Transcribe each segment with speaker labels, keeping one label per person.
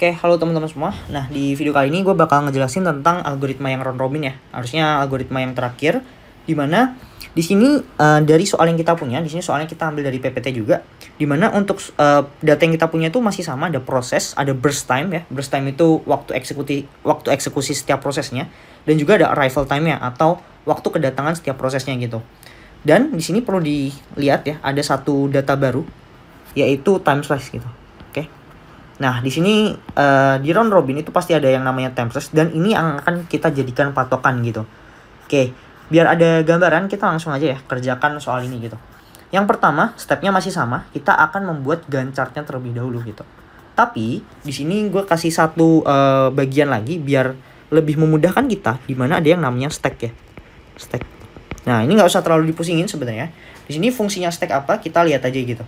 Speaker 1: Oke, halo teman-teman semua. Nah, di video kali ini gue bakal ngejelasin tentang algoritma yang round robin ya. Harusnya algoritma yang terakhir, dimana di sini dari soal yang kita punya, di sini soalnya kita ambil dari PPT juga, dimana untuk data yang kita punya itu masih sama, ada proses, ada burst time ya. Burst time itu waktu eksekusi setiap prosesnya, dan juga ada arrival time-nya atau waktu kedatangan setiap prosesnya gitu. Dan di sini perlu dilihat ya, ada satu data baru, yaitu time slice gitu. Oke. Nah, di sini di round robin itu pasti ada yang namanya time slice, dan ini yang akan kita jadikan patokan gitu. Oke, biar ada gambaran, kita langsung aja ya kerjakan soal ini gitu. Yang pertama, stepnya masih sama, kita akan membuat Gantt chart-nya terlebih dahulu gitu. Tapi di sini gue kasih satu bagian lagi biar lebih memudahkan kita, dimana ada yang namanya stack ya, stack. Nah, ini nggak usah terlalu dipusingin sebenarnya. Di sini fungsinya stack apa, kita lihat aja gitu.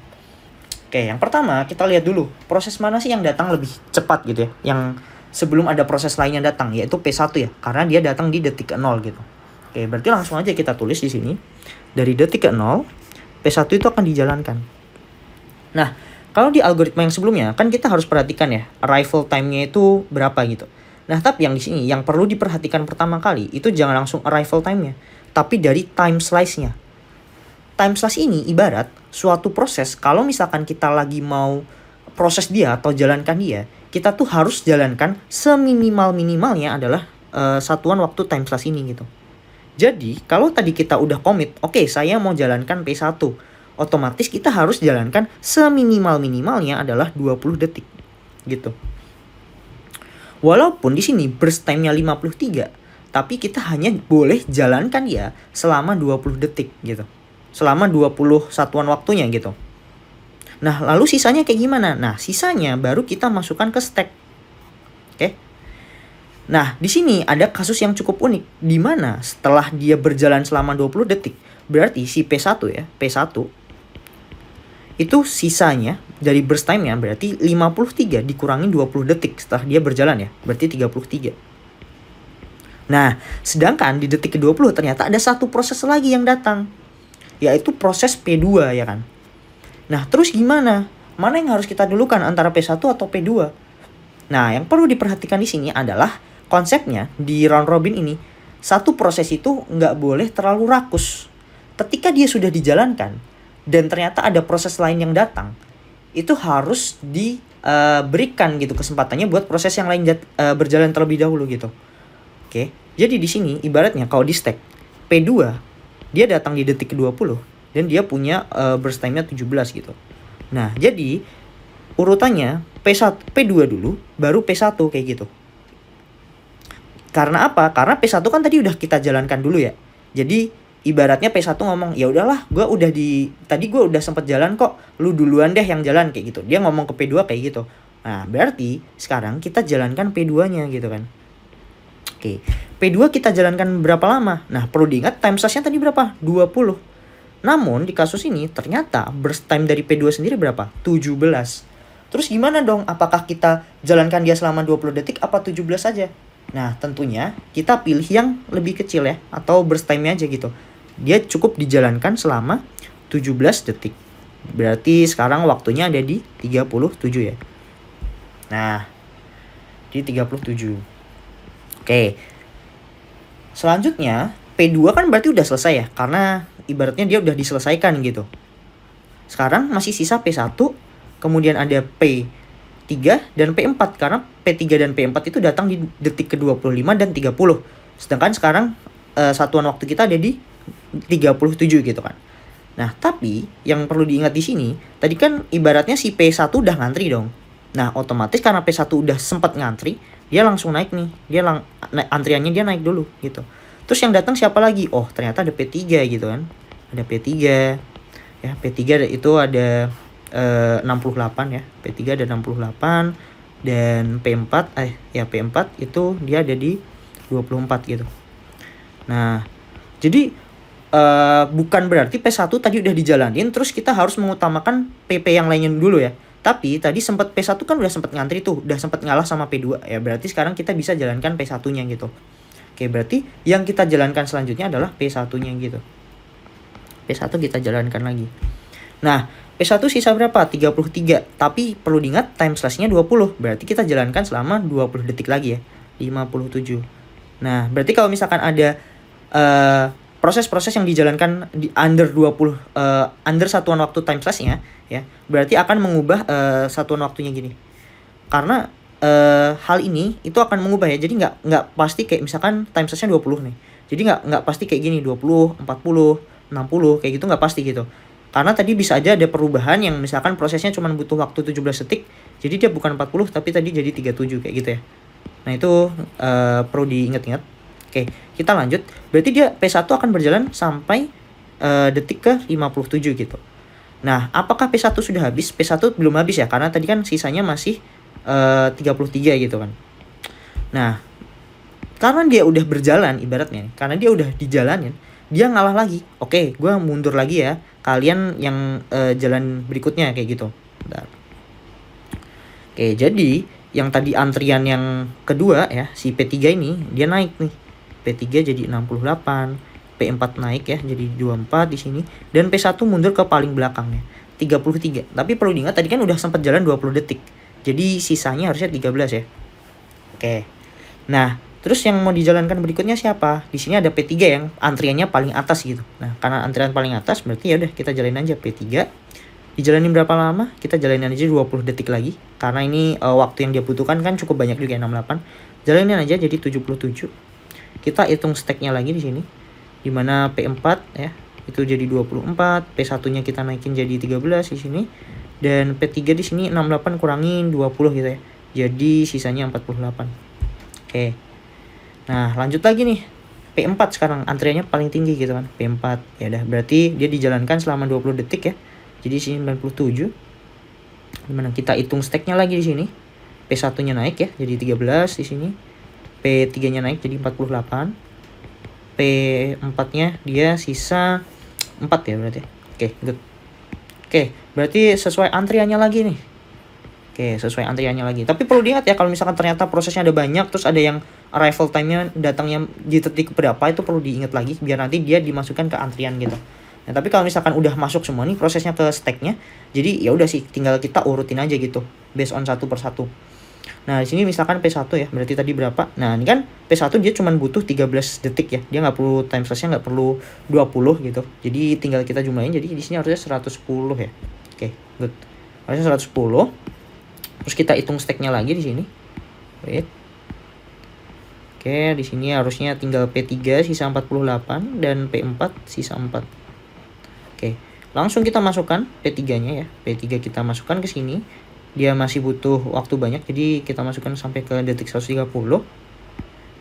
Speaker 1: Oke, yang pertama kita lihat dulu proses mana sih yang datang lebih cepat gitu ya, yang sebelum ada proses lainnya datang, yaitu P1 ya, karena dia datang di detik ke 0 gitu. Oke, berarti langsung aja kita tulis di sini, dari detik ke 0, P1 itu akan dijalankan. Nah, kalau di algoritma yang sebelumnya, kan kita harus perhatikan ya, arrival time-nya itu berapa gitu. Nah, tapi yang di sini, yang perlu diperhatikan pertama kali, itu jangan langsung arrival time-nya, tapi dari time slice-nya. Time slice ini ibarat suatu proses, kalau misalkan kita lagi mau proses dia atau jalankan dia, kita tuh harus jalankan seminimal-minimalnya adalah satuan waktu time slice ini gitu. Jadi, kalau tadi kita udah commit, oke, saya mau jalankan P1, otomatis kita harus jalankan seminimal-minimalnya adalah 20 detik gitu. Walaupun di sini burst time-nya 53, tapi kita hanya boleh jalankan dia selama 20 detik gitu. Selama 20 satuan waktunya gitu. Nah, lalu sisanya kayak gimana? Nah, sisanya baru kita masukkan ke stack. Oke. Nah, di sini ada kasus yang cukup unik, di mana setelah dia berjalan selama 20 detik, berarti si P1 ya, P1 itu sisanya dari burst time-nya berarti 53 dikurangi 20 detik setelah dia berjalan ya, berarti 33. Nah, sedangkan di detik ke-20 ternyata ada satu proses lagi yang datang, yaitu proses P2 ya kan. Nah, terus gimana? Mana yang harus kita dulukan antara P1 atau P2? Nah, yang perlu diperhatikan di sini adalah konsepnya di round robin ini, satu proses itu nggak boleh terlalu rakus. Ketika dia sudah dijalankan dan ternyata ada proses lain yang datang, itu harus diberikan gitu kesempatannya buat proses yang lain berjalan terlebih dahulu gitu. Oke, jadi di sini ibaratnya kalau di stack P2 dia datang di detik ke-20 dan dia punya burst time-nya 17 gitu. Nah, jadi urutannya P1, P2 dulu, baru P1 kayak gitu. Karena apa? Karena P1 kan tadi udah kita jalankan dulu ya. Jadi ibaratnya P1 ngomong, "Ya udahlah, tadi gue udah sempet jalan kok. Lu duluan deh yang jalan," kayak gitu. Dia ngomong ke P2 kayak gitu. Nah, berarti sekarang kita jalankan P2-nya gitu kan. Oke, P2 kita jalankan berapa lama? Nah, perlu diingat time slice-nya tadi berapa? 20. Namun, di kasus ini ternyata burst time dari P2 sendiri berapa? 17. Terus gimana dong? Apakah kita jalankan dia selama 20 detik apa 17 saja? Nah, tentunya kita pilih yang lebih kecil ya, atau burst time-nya aja gitu. Dia cukup dijalankan selama 17 detik. Berarti sekarang waktunya ada di 37 ya. Nah, di 37. Oke. Selanjutnya, P2 kan berarti udah selesai ya, karena ibaratnya dia udah diselesaikan gitu. Sekarang masih sisa P1, kemudian ada P3 dan P4, karena P3 dan P4 itu datang di detik ke-25 dan 30. Sedangkan sekarang satuan waktu kita ada di 37 gitu kan. Nah, tapi yang perlu diingat di sini, tadi kan ibaratnya si P1 udah ngantri dong. Nah, otomatis karena P1 udah sempat ngantri, dia langsung naik nih. Antriannya dia naik dulu gitu. Terus yang datang siapa lagi? Oh, ternyata ada P3 gitu kan. Ada P3. Ya, P3 itu ada 68 ya. P3 ada 68 dan P4 itu dia ada di 24 gitu. Nah, jadi bukan berarti P1 tadi udah dijalanin terus kita harus mengutamakan PP yang lainnya dulu ya. Tapi tadi sempat P1 kan udah sempat ngantri tuh, udah sempat ngalah sama P2 ya. Berarti sekarang kita bisa jalankan P1-nya gitu. Oke, berarti yang kita jalankan selanjutnya adalah P1-nya gitu. P1 kita jalankan lagi. Nah, P1 sisa berapa? 33. Tapi perlu diingat time slash-nya 20. Berarti kita jalankan selama 20 detik lagi ya. 57. Nah, berarti kalau misalkan ada proses-proses yang dijalankan di under 20 under satuan waktu time slash-nya ya, berarti akan mengubah satuan waktunya gini. Karena hal ini itu akan mengubah ya. Jadi nggak pasti kayak misalkan time slash-nya 20 nih. Jadi nggak pasti kayak gini 20, 40, 60 kayak gitu, nggak pasti gitu. Karena tadi bisa aja ada perubahan yang misalkan prosesnya cuma butuh waktu 17 detik. Jadi dia bukan 40 tapi tadi jadi 37 kayak gitu ya. Nah itu perlu diingat-ingat. Oke, kita lanjut. Berarti dia P1 akan berjalan sampai detik ke 57 gitu. Nah, apakah P1 sudah habis? P1 belum habis ya, karena tadi kan sisanya masih 33 gitu kan. Nah, karena dia udah berjalan ibaratnya, karena dia udah dijalanin, dia ngalah lagi. Oke, gue mundur lagi ya. Kalian yang jalan berikutnya kayak gitu. Bentar. Oke, jadi yang tadi antrian yang kedua ya, si P3 ini dia naik nih. P3 jadi 68, P4 naik ya jadi 24 di sini, dan P1 mundur ke paling belakangnya 33. Tapi perlu diingat tadi kan udah sempat jalan 20 detik. Jadi sisanya harusnya 13 ya. Oke. Nah, terus yang mau dijalankan berikutnya siapa? Di sini ada P3 yang antriannya paling atas gitu. Nah, karena antrian paling atas berarti ya udah kita jalanin aja P3. Dijalanin berapa lama? Kita jalanin aja 20 detik lagi. Karena ini waktu yang dia butuhkan kan cukup banyak juga 68. Jalanin aja jadi 77. Kita hitung stacknya lagi di sini. Dimana P4 ya, itu jadi 24. P1-nya kita naikin jadi 13 di sini. Dan P3 di sini 68 kurangin 20 gitu ya. Jadi sisanya 48. Oke. Nah, lanjut lagi nih. P4 sekarang antriannya paling tinggi gitu kan. P4. Ya udah, berarti dia dijalankan selama 20 detik ya. Jadi sini 97. Dimana kita hitung stacknya lagi di sini. P1-nya naik ya, jadi 13 di sini. P3-nya naik jadi 48. P4-nya dia sisa 4 ya berarti. Oke, good. Oke, berarti sesuai antriannya lagi nih. Oke, sesuai antriannya lagi. Tapi perlu diingat ya, kalau misalkan ternyata prosesnya ada banyak, terus ada yang arrival time-nya datangnya di detik berapa, itu perlu diingat lagi biar nanti dia dimasukkan ke antrian gitu. Nah, tapi kalau misalkan udah masuk semua nih prosesnya ke stack-nya, jadi ya udah sih tinggal kita urutin aja gitu, based on satu persatu. Nah, di sini misalkan P1 ya, berarti tadi berapa? Nah, ini kan P1 dia cuma butuh 13 detik ya. Dia nggak perlu time slash-nya nggak perlu 20 gitu. Jadi tinggal kita jumlahin, jadi di sini harusnya 110 ya. Oke, good. Harusnya 110. Terus kita hitung stack-nya lagi di sini. Wait. Oke, di sini harusnya tinggal P3 sisa 48 dan P4 sisa 4. Oke, langsung kita masukkan P3-nya ya. P3 kita masukkan ke sini. Dia masih butuh waktu banyak, jadi kita masukkan sampai ke detik 130.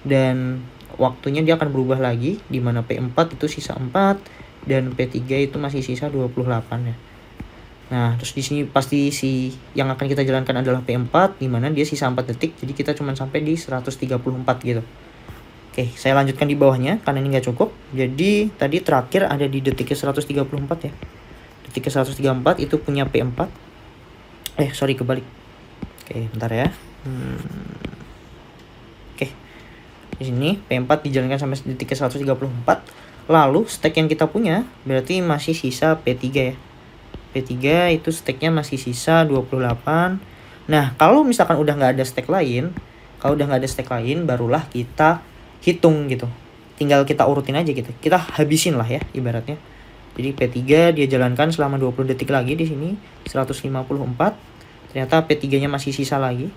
Speaker 1: Dan waktunya dia akan berubah lagi, di mana P4 itu sisa 4 dan P3 itu masih sisa 28 ya. Nah, terus di sini pasti si yang akan kita jalankan adalah P4, di mana dia sisa 4 detik, jadi kita cuma sampai di 134 gitu. Oke, saya lanjutkan di bawahnya karena ini nggak cukup. Jadi tadi terakhir ada di detik ke 134 ya. Detik ke 134 itu punya P4. Sorry kebalik. Oke, bentar ya. Oke. Di sini P4 dijalankan sampai detik ke 134. Lalu stack yang kita punya berarti masih sisa P3 ya. P3 itu stacknya masih sisa 28. Nah, kalau misalkan udah nggak ada stack lain, barulah kita hitung gitu. Tinggal kita urutin aja gitu. Kita habisin lah ya ibaratnya. Jadi P3 dia jalankan selama 20 detik lagi di sini 154. Ternyata P3-nya masih sisa lagi.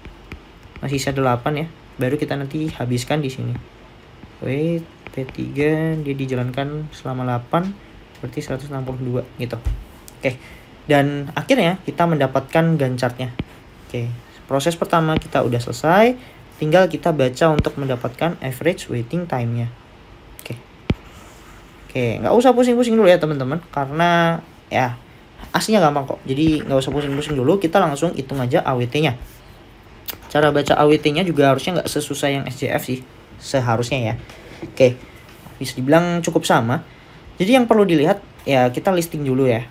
Speaker 1: Masih sisa 8 ya. Baru kita nanti habiskan di sini. Wait, P3 dia dijalankan selama 8 berarti 162 gitu. Oke. Dan akhirnya kita mendapatkan Gantt chart-nya. Oke. Proses pertama kita udah selesai. Tinggal kita baca untuk mendapatkan average waiting time-nya. Oke, nggak usah pusing-pusing dulu ya teman-teman, karena ya aslinya gampang kok. Jadi nggak usah pusing-pusing dulu, kita langsung hitung aja AWT-nya. Cara baca AWT-nya juga harusnya nggak sesusah yang SJF sih, seharusnya ya. Oke, bisa dibilang cukup sama. Jadi yang perlu dilihat ya kita listing dulu ya.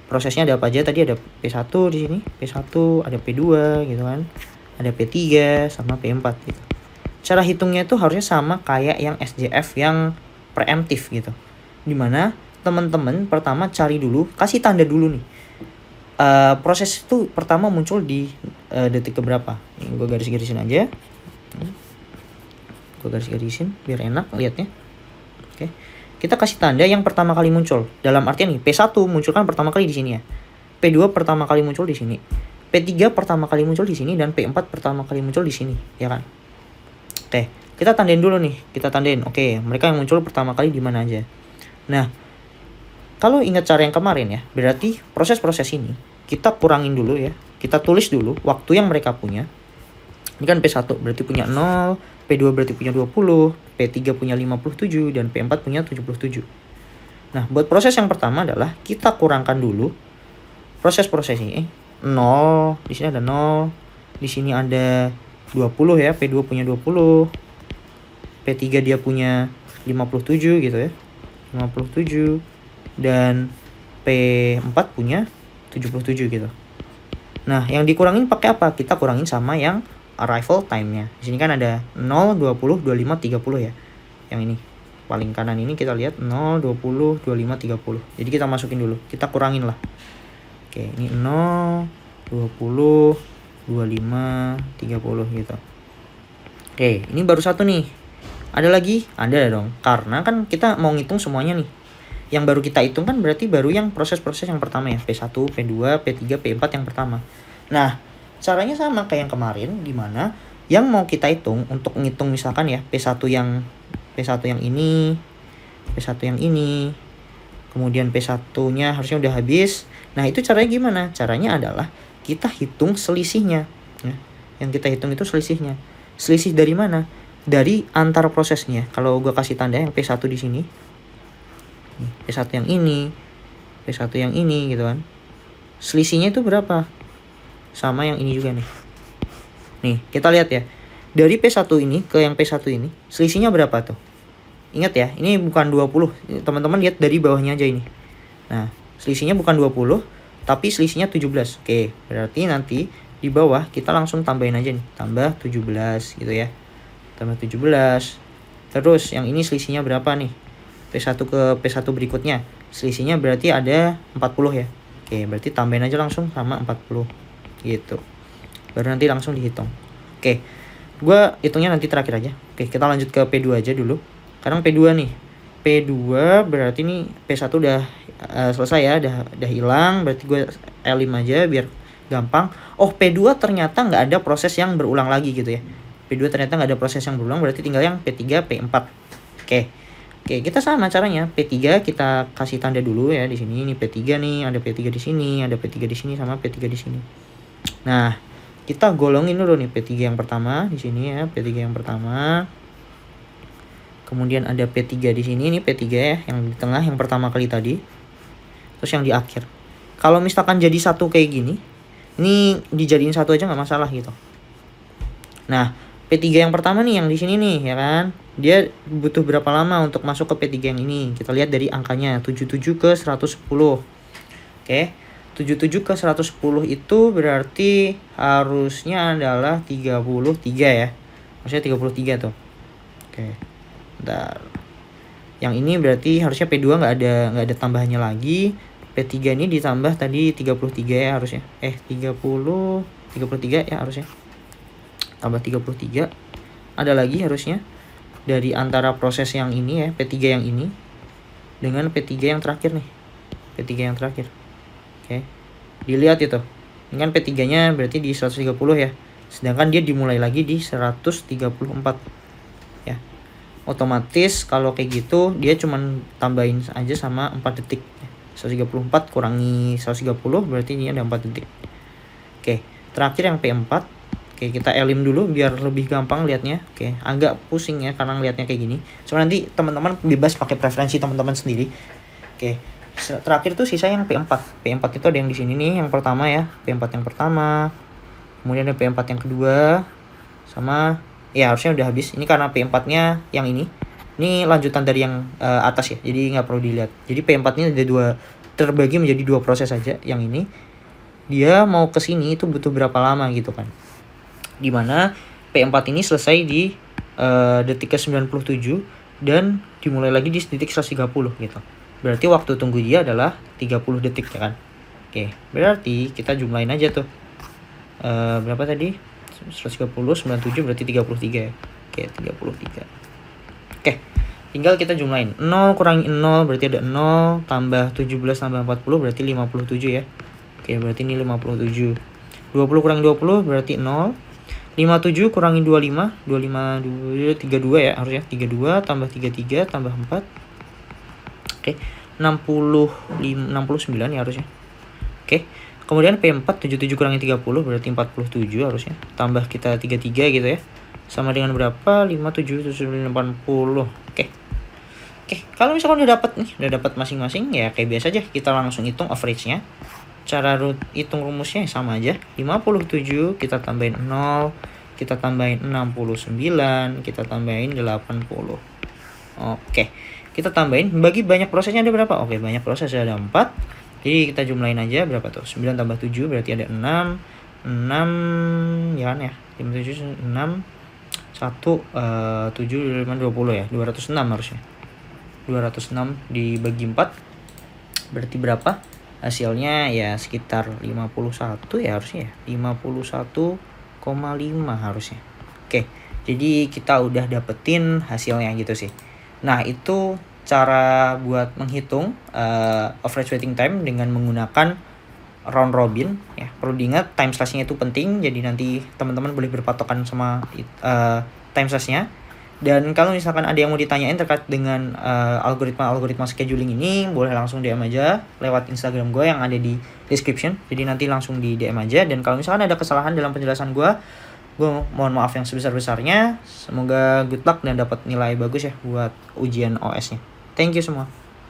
Speaker 1: Prosesnya ada apa aja? Tadi ada P1 di sini, P1, ada P2 gitu kan, ada P3 sama P4 gitu. Cara hitungnya itu harusnya sama kayak yang SJF yang preemptif gitu. Dimana teman-teman pertama cari dulu, kasih tanda dulu nih. proses itu pertama muncul di detik keberapa. Ini gue garis-garisin aja. Gue garis-garisin biar enak lihatnya. Oke. Kita kasih tanda yang pertama kali muncul. Dalam artian nih, P1 muncul kan pertama kali di sini ya. P2 pertama kali muncul di sini. P3 pertama kali muncul di sini dan P4 pertama kali muncul di sini, ya kan? Oke, kita tandain dulu nih. Kita tandain. Oke, mereka yang muncul pertama kali di mana aja. Nah, kalau ingat cara yang kemarin ya, berarti proses-proses ini kita kurangin dulu ya. Kita tulis dulu waktu yang mereka punya. Ini kan P1 berarti punya 0, P2 berarti punya 20, P3 punya 57 dan P4 punya 77. Nah, buat proses yang pertama adalah kita kurangkan dulu proses-proses ini. 0, di sini ada 0, di sini ada 20 ya, P2 punya 20, P3 dia punya 57 gitu ya, 57, dan P4 punya 77 gitu. Nah, yang dikurangin pakai apa? Kita kurangin sama yang arrival time-nya. Di sini kan ada 0, 20, 25, 30 ya. Yang ini paling kanan ini kita lihat 0, 20, 25, 30. Jadi kita masukin dulu, kita kurangin lah. Oke, ini 0, 20, 25, 30 gitu. Oke, ini baru satu nih. Ada lagi? Ada dong. Karena kan kita mau ngitung semuanya nih. Yang baru kita hitung kan berarti baru yang proses-proses yang pertama ya. P1, P2, P3, P4 yang pertama. Nah, caranya sama kayak yang kemarin. Dimana yang mau kita hitung untuk ngitung misalkan ya P1 yang ini, P1 yang ini, kemudian P1-nya harusnya udah habis. Nah, itu caranya gimana? Caranya adalah kita hitung selisihnya. Ya. Yang kita hitung itu selisihnya. Selisih dari mana? Dari antar prosesnya. Kalau gue kasih tanda yang P1 di sini, P1 yang ini, P1 yang ini gitu kan. Selisihnya itu berapa? Sama yang ini juga nih. Nih, kita lihat ya. Dari P1 ini ke yang P1 ini, selisihnya berapa tuh? Ingat ya, ini bukan 20. Teman-teman lihat dari bawahnya aja ini. Nah, selisihnya bukan 20, tapi selisihnya 17. Oke, berarti nanti di bawah kita langsung tambahin aja nih. Tambah 17 gitu ya. Tambah 17. Terus yang ini selisihnya berapa nih? P1 ke P1 berikutnya. Selisihnya berarti ada 40 ya. Oke, berarti tambahin aja langsung sama 40. Gitu. Baru nanti langsung dihitung. Oke, gue hitungnya nanti terakhir aja. Oke, kita lanjut ke P2 aja dulu. Sekarang P2 nih. P2 berarti nih P1 udah selesai ya, udah hilang. Berarti gue L5 aja biar gampang. Oh, P2 ternyata nggak ada proses yang berulang lagi gitu ya. P2 ternyata nggak ada proses yang berulang, berarti tinggal yang P3, P4. Oke, kita sama caranya. P3 kita kasih tanda dulu ya di sini. Ini P3 nih, ada P3 di sini, ada P3 di sini sama P3 di sini. Nah, kita golongin dulu nih P3 yang pertama di sini ya, P3 yang pertama. Kemudian ada P3 di sini, ini P3 ya, yang di tengah yang pertama kali tadi. Terus yang di akhir. Kalau misalkan jadi satu kayak gini, ini dijadiin satu aja nggak masalah gitu. Nah, P3 yang pertama nih yang di sini nih ya kan. Dia butuh berapa lama untuk masuk ke P3 yang ini? Kita lihat dari angkanya 77 ke 110. Oke. 77 ke 110 itu berarti harusnya adalah 33 ya. Harusnya 33 tuh. Oke. Bentar. Yang ini berarti harusnya P2 nggak ada tambahannya lagi. P3 ini ditambah tadi 33 ya harusnya. 33 ya harusnya. Tambah 33. Ada lagi harusnya dari antara proses yang ini ya, P3 yang ini dengan P3 yang terakhir nih. P3 yang terakhir. Oke. Dilihat itu. Ini kan P3-nya berarti di 130 ya. Sedangkan dia dimulai lagi di 134. Ya. Otomatis kalau kayak gitu dia cuman tambahin aja sama 4 detik. 134 kurangi 130 berarti ini ada 4 detik. Oke, terakhir yang P4. Oke, kita elim dulu biar lebih gampang lihatnya. Oke, agak pusing ya karena lihatnya kayak gini. Cuma nanti teman-teman bebas pakai preferensi teman-teman sendiri. Oke, terakhir tuh sisa yang P4. P4 itu ada yang di sini nih, yang pertama ya. P4 yang pertama. Kemudian ada P4 yang kedua. Sama, ya harusnya udah habis. Ini karena P4-nya yang ini. Ini lanjutan dari yang atas ya. Jadi nggak perlu dilihat. Jadi P4 ini ada terbagi menjadi 2 proses saja. Yang ini, dia mau ke sini itu butuh berapa lama gitu kan. Dimana P4 ini selesai di detik ke-97 dan dimulai lagi di detik 130 gitu. Berarti waktu tunggu dia adalah 30 detik ya kan. Oke, berarti kita jumlahin aja tuh. Berapa tadi? 130, 97 berarti 33 ya. Oke, 33. Oke, tinggal kita jumlahin. 0 kurangi 0 berarti ada 0, tambah 17 tambah 40 berarti 57 ya. Oke, berarti ini 57. 20 kurangi 20 berarti 0. 57 kurangi 25, 32 ya harusnya. 32 tambah 33 tambah 4. Oke, 69 ya harusnya. Oke, kemudian P4 77 kurangi 30 berarti 47 harusnya. Tambah kita 33 gitu ya. Sama dengan berapa? 57 80. Oke. Oke, kalau misalkan udah dapat masing-masing ya kayak biasa aja, kita langsung hitung average-nya. Cara hitung rumusnya sama aja. 57 kita tambahin 0, kita tambahin 69, kita tambahin 80. Oke. Kita tambahin, bagi banyak prosesnya ada berapa? Oke, banyak proses ada 4. Jadi kita jumlahin aja berapa tuh? 9 tambah 7 berarti ada 6. 6 ya kan ya? 57 6 1 7 5 20 ya. 206 harusnya. 206 dibagi 4 berarti berapa? Hasilnya ya sekitar 51 ya harusnya ya. 51,5 harusnya. Oke. Jadi kita udah dapetin hasilnya gitu sih. Nah, itu cara buat menghitung average waiting time dengan menggunakan round robin ya. Perlu diingat time slash-nya itu penting, jadi nanti teman-teman boleh berpatokan sama time slash-nya. Dan kalau misalkan ada yang mau ditanyain terkait dengan algoritma scheduling ini, boleh langsung DM aja lewat Instagram gue yang ada di description. Jadi nanti langsung di DM aja. Dan kalau misalkan ada kesalahan dalam penjelasan gue mohon maaf yang sebesar-besarnya. Semoga good luck dan dapat nilai bagus ya buat ujian OS-nya. Thank you semua.